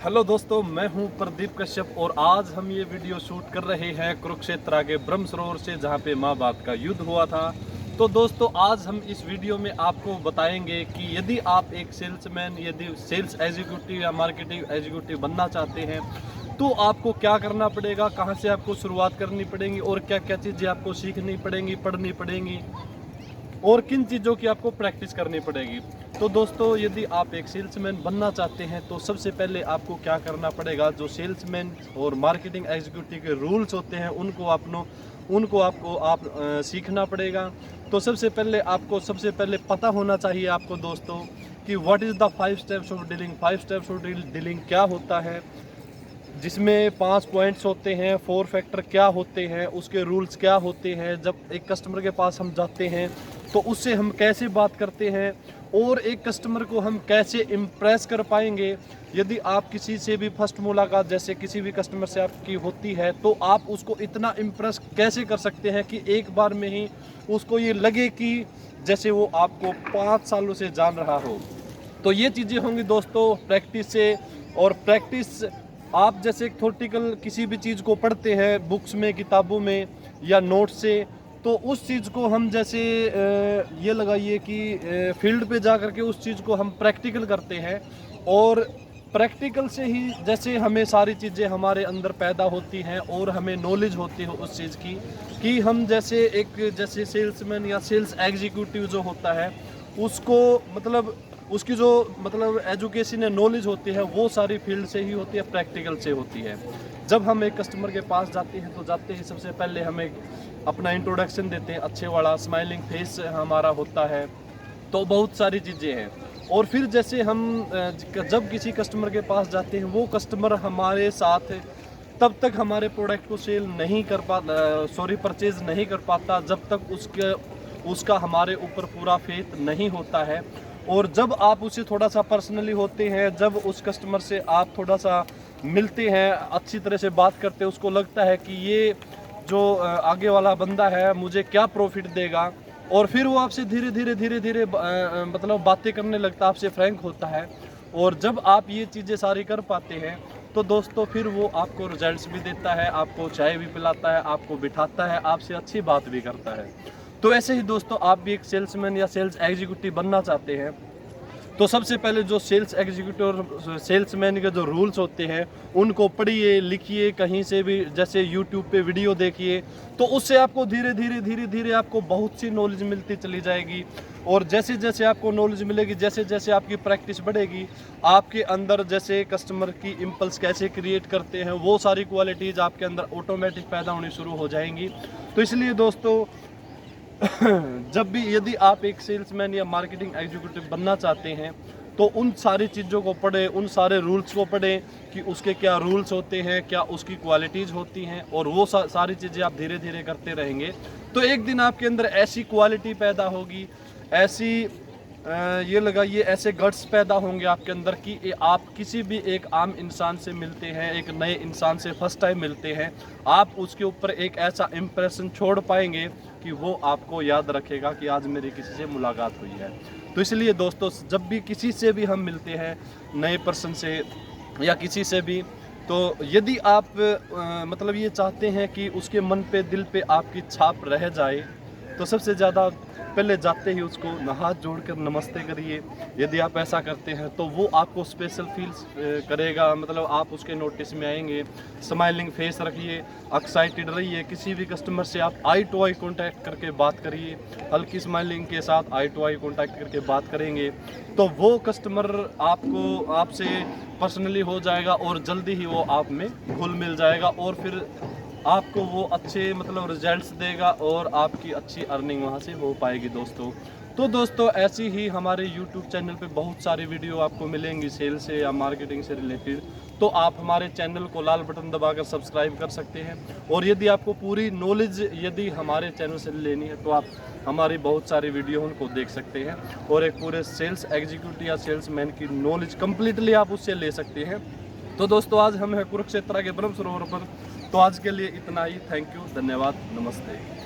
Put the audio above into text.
Hello दोस्तों, मैं हूं प्रदीप कश्यप और आज हम ये वीडियो शूट कर रहे हैं कुरुक्षेत्र के ब्रह्म सरोवर से, जहां पे महाभारत का युद्ध हुआ था। तो दोस्तों, आज हम इस वीडियो में आपको बताएंगे कि यदि आप एक सेल्समैन, यदि सेल्स एग्जीक्यूटिव या मार्केटिंग एग्जीक्यूटिव बनना चाहते हैं तो आपको क्या करना पड़ेगा, कहां से आपको शुरुआत करनी पड़ेगी और क्या क्या चीज़ें आपको सीखनी पड़ेंगी, पढ़नी पड़ेंगी और किन चीज़ों की आपको प्रैक्टिस करनी पड़ेगी। तो दोस्तों, यदि आप एक सेल्समैन बनना चाहते हैं तो सबसे पहले आपको क्या करना पड़ेगा, जो सेल्समैन और मार्केटिंग एग्जीक्यूटिव के रूल्स होते हैं उनको आपको सीखना पड़ेगा। तो सबसे पहले पता होना चाहिए आपको दोस्तों कि what is the 5 steps of dealing. 5 steps of dealing क्या होता है, जिसमें 5 पॉइंट्स होते हैं, 4 फैक्टर क्या होते हैं, उसके रूल्स क्या होते हैं। जब एक कस्टमर के पास हम जाते हैं तो उससे हम कैसे बात करते हैं और एक कस्टमर को हम कैसे इम्प्रेस कर पाएंगे। यदि आप किसी से भी फर्स्ट मुलाकात जैसे किसी भी कस्टमर से आपकी होती है तो आप उसको इतना इम्प्रेस कैसे कर सकते हैं कि एक बार में ही उसको ये लगे कि जैसे वो आपको 5 सालों से जान रहा हो। तो ये चीज़ें होंगी दोस्तों प्रैक्टिस से। और प्रैक्टिस, आप जैसे थ्योरेटिकल किसी भी चीज़ को पढ़ते हैं बुक्स में, किताबों में या नोट से, तो उस चीज़ को हम जैसे ये लगाइए कि फील्ड पे जा कर के उस चीज़ को हम प्रैक्टिकल करते हैं और प्रैक्टिकल से ही जैसे हमें सारी चीज़ें हमारे अंदर पैदा होती हैं और हमें नॉलेज होती है उस चीज़ की कि हम जैसे सेल्समैन या सेल्स एग्जीक्यूटिव जो होता है उसको उसकी जो एजुकेशन या नॉलेज होती है वो सारी फील्ड से ही होती है, प्रैक्टिकल से होती है। जब हम एक कस्टमर के पास जाते हैं तो जाते ही सबसे पहले हम एक अपना इंट्रोडक्शन देते हैं, अच्छे वाला स्माइलिंग फेस हमारा होता है। तो बहुत सारी चीज़ें हैं। और फिर जैसे हम जब किसी कस्टमर के पास जाते हैं वो कस्टमर हमारे साथ तब तक हमारे प्रोडक्ट को परचेज नहीं कर पाता जब तक उसका हमारे ऊपर पूरा फेथ नहीं होता है। और जब आप उसे थोड़ा सा पर्सनली होते हैं, जब उस कस्टमर से आप थोड़ा सा मिलते हैं, अच्छी तरह से बात करते हैं, उसको लगता है कि ये जो आगे वाला बंदा है मुझे क्या प्रॉफिट देगा, और फिर वो आपसे धीरे धीरे बातें करने लगता है, आपसे फ्रैंक होता है। और जब आप ये चीज़ें सारी कर पाते हैं तो दोस्तों फिर वो आपको रिजल्ट्स भी देता है, आपको चाय भी पिलाता है, आपको बिठाता है, आपसे अच्छी बात भी करता है। तो ऐसे ही दोस्तों, आप भी एक सेल्समैन या सेल्स एग्जीक्यूटिव बनना चाहते हैं तो सबसे पहले जो सेल्स एग्जीक्यूटिव और सेल्समैन के जो रूल्स होते हैं उनको पढ़िए, लिखिए, कहीं से भी जैसे यूट्यूब पे वीडियो देखिए, तो उससे आपको धीरे धीरे आपको बहुत सी नॉलेज मिलती चली जाएगी। और जैसे जैसे आपको नॉलेज मिलेगी, जैसे जैसे आपकी प्रैक्टिस बढ़ेगी, आपके अंदर जैसे कस्टमर की इम्पल्स कैसे क्रिएट करते हैं वो सारी क्वालिटीज़ आपके अंदर ऑटोमेटिक पैदा होनी शुरू हो जाएंगी। तो इसलिए दोस्तों जब भी यदि आप एक सेल्समैन या मार्केटिंग एग्जीक्यूटिव बनना चाहते हैं तो उन सारी चीज़ों को पढ़ें, उन सारे रूल्स को पढ़ें कि उसके क्या रूल्स होते हैं, क्या उसकी क्वालिटीज़ होती हैं, और वो सारी चीज़ें आप धीरे धीरे करते रहेंगे तो एक दिन आपके अंदर ऐसी क्वालिटी पैदा होगी, ऐसे गट्स पैदा होंगे आपके अंदर कि आप किसी भी एक आम इंसान से मिलते हैं, एक नए इंसान से फर्स्ट टाइम मिलते हैं, आप उसके ऊपर एक ऐसा इम्प्रेशन छोड़ पाएंगे कि वो आपको याद रखेगा कि आज मेरी किसी से मुलाकात हुई है। तो इसलिए दोस्तों, जब भी किसी से भी हम मिलते हैं, नए पर्सन से या किसी से भी, तो यदि आप ये चाहते हैं कि उसके मन पे, दिल पे आपकी छाप रह जाए, तो सबसे ज़्यादा पहले जाते ही उसको हाथ जोड़कर नमस्ते करिए। यदि आप ऐसा करते हैं तो वो आपको स्पेशल फील करेगा, आप उसके नोटिस में आएंगे। स्माइलिंग फेस रखिए, एक्साइटेड रहिए, किसी भी कस्टमर से आप आई टू आई कांटेक्ट करके बात करिए। हल्की स्माइलिंग के साथ आई टू आई कांटेक्ट करके बात करेंगे तो वो कस्टमर आपसे पर्सनली हो जाएगा और जल्दी ही वो आप में घुल मिल जाएगा और फिर आपको वो अच्छे रिजल्ट्स देगा और आपकी अच्छी अर्निंग वहाँ से हो पाएगी दोस्तों। तो दोस्तों, ऐसी ही हमारे YouTube चैनल पे बहुत सारी वीडियो आपको मिलेंगी सेल्स से या मार्केटिंग से रिलेटेड। तो आप हमारे चैनल को लाल बटन दबाकर सब्सक्राइब कर सकते हैं। और यदि आपको पूरी नॉलेज यदि हमारे चैनल से लेनी है तो आप हमारी बहुत सारी वीडियो उनको देख सकते हैं और एक पूरे सेल्स एग्जीक्यूटिव या सेल्समैन की नॉलेज कम्प्लीटली आप उससे ले सकते हैं। तो दोस्तों, आज हम हैं कुरुक्षेत्र के ब्रह्म सरोवर पर। तो आज के लिए इतना ही। थैंक यू, धन्यवाद, नमस्ते।